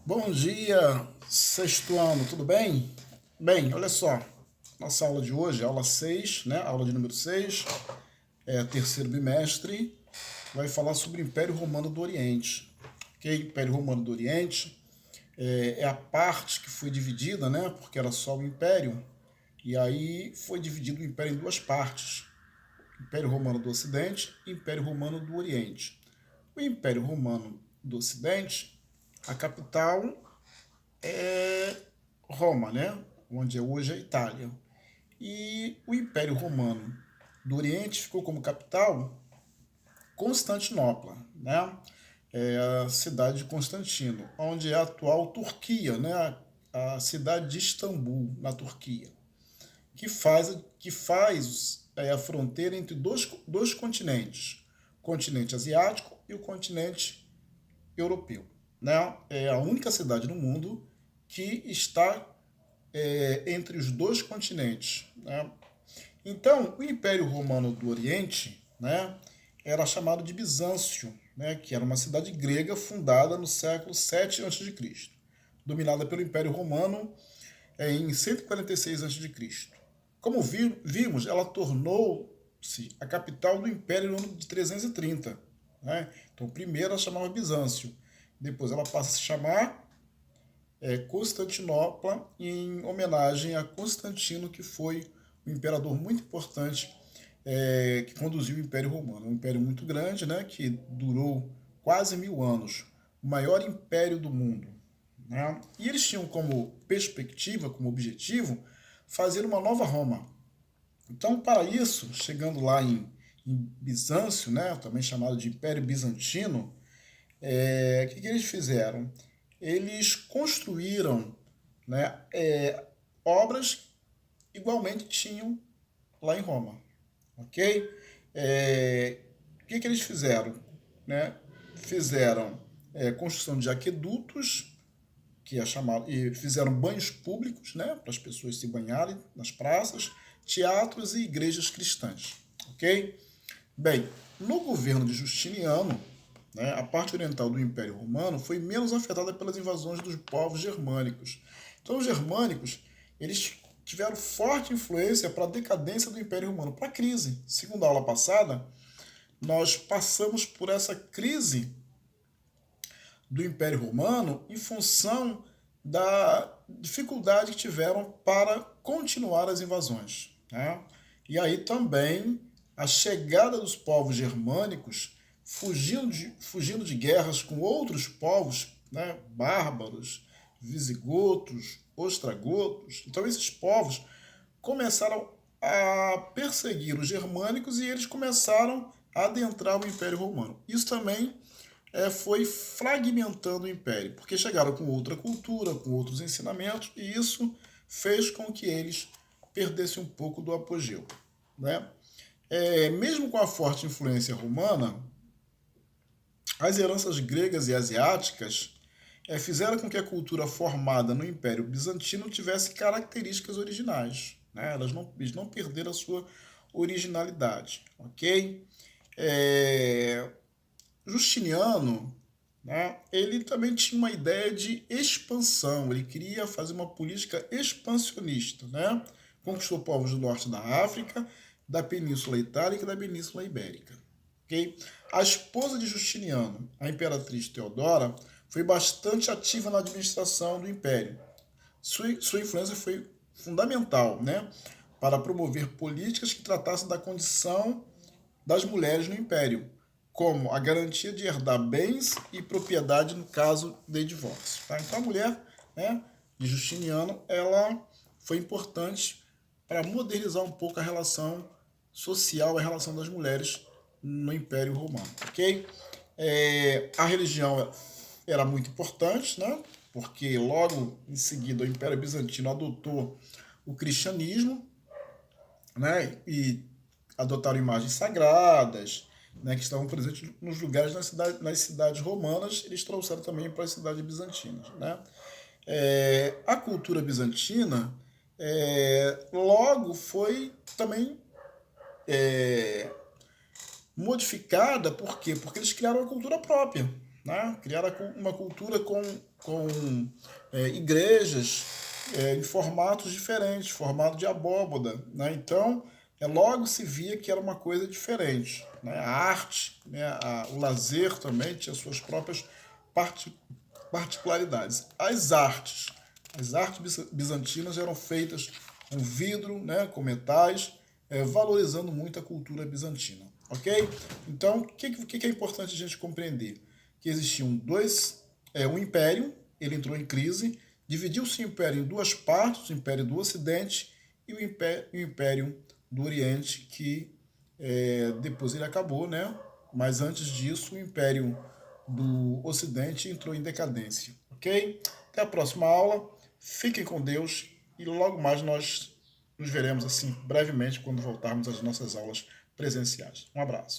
Bom dia, sexto ano, tudo bem? Bem, olha só, nossa aula de hoje, aula 6, né? Aula de número 6, terceiro bimestre, vai falar sobre o Império Romano do Oriente. Ok? Império Romano do Oriente é a parte que foi dividida, né? Porque era só o Império, e aí foi dividido o Império em duas partes: Império Romano do Ocidente e Império Romano do Oriente. O Império Romano do Ocidente, a capital é Roma, né? Onde é hoje a Itália. E o Império Romano do Oriente ficou como capital Constantinopla, né? É a cidade de Constantino, onde é a atual Turquia, né? A cidade de Istambul, na Turquia, que faz a fronteira entre dois continentes, o continente asiático e o continente europeu. Né? É a única cidade no mundo que está entre os dois continentes. Né? Então, o Império Romano do Oriente, né, era chamado de Bizâncio, né, que era uma cidade grega fundada no século 7 a.C., dominada pelo Império Romano em 146 a.C. Como vimos, ela tornou-se a capital do Império no ano de 330. Né? Então, primeiro ela chamava Bizâncio, depois ela passa a se chamar Constantinopla, em homenagem a Constantino, que foi um imperador muito importante que conduziu o Império Romano. Um império muito grande, né, que durou quase 1000 anos, o maior império do mundo. Né? E eles tinham como perspectiva, como objetivo, fazer uma nova Roma. Então, para isso, chegando lá em Bizâncio, né, também chamado de Império Bizantino, que eles fizeram? Eles construíram, né, obras igualmente tinham lá em Roma, ok? Que eles fizeram? Né? Fizeram construção de aquedutos, que é chamado, e fizeram banhos públicos, né, para as pessoas se banharem nas praças, teatros e igrejas cristãs, ok? Bem, no governo de Justiniano, né, a parte oriental do Império Romano foi menos afetada pelas invasões dos povos germânicos. Então, os germânicos eles tiveram forte influência para a decadência do Império Romano, para a crise. Segundo a aula passada, nós passamos por essa crise do Império Romano em função da dificuldade que tiveram para continuar as invasões. Né? E aí também a chegada dos povos germânicos fugindo de guerras com outros povos, né, bárbaros, visigotos, ostragotos. Então esses povos começaram a perseguir os germânicos e eles começaram a adentrar o Império Romano. Isso também foi fragmentando o Império, porque chegaram com outra cultura, com outros ensinamentos, e isso fez com que eles perdessem um pouco do apogeu. Né? Mesmo com a forte influência romana, as heranças gregas e asiáticas fizeram com que a cultura formada no Império Bizantino tivesse características originais. Né? Eles não perderam a sua originalidade. Ok? Justiniano, né, ele também tinha uma ideia de expansão, ele queria fazer uma política expansionista. Né? Conquistou povos do norte da África, da Península Itálica e da Península Ibérica. Okay? A esposa de Justiniano, a imperatriz Teodora, foi bastante ativa na administração do império. Sua influência foi fundamental, né, para promover políticas que tratassem da condição das mulheres no império, como a garantia de herdar bens e propriedade no caso de divórcio. Tá? Então a mulher, né, de Justiniano, ela foi importante para modernizar um pouco a relação social, a relação das mulheres no Império Romano, ok? A religião era muito importante, né? Porque logo em seguida o Império Bizantino adotou o cristianismo, né? E adotaram imagens sagradas, né? Que estavam presentes nos lugares nas cidades romanas, eles trouxeram também para as cidades bizantinas, né? A cultura bizantina logo foi também modificada, por quê? Porque eles criaram uma cultura própria. né? Criaram uma cultura com igrejas em formatos diferentes, formato de abóboda, né? Então, logo se via que era uma coisa diferente, né? A arte, né? O lazer também tinha suas próprias parti particularidades. As artes bizantinas eram feitas com vidro, né? Com metais, valorizando muito a cultura bizantina, ok? Então, o que é importante a gente compreender? Que existiam um império, ele entrou em crise, dividiu-se o império em duas partes, o império do Ocidente e o império do Oriente, que depois ele acabou, né? Mas antes disso, o império do Ocidente entrou em decadência, ok? Até a próxima aula, fiquem com Deus e logo mais nós nos veremos assim brevemente quando voltarmos às nossas aulas presenciais. Um abraço.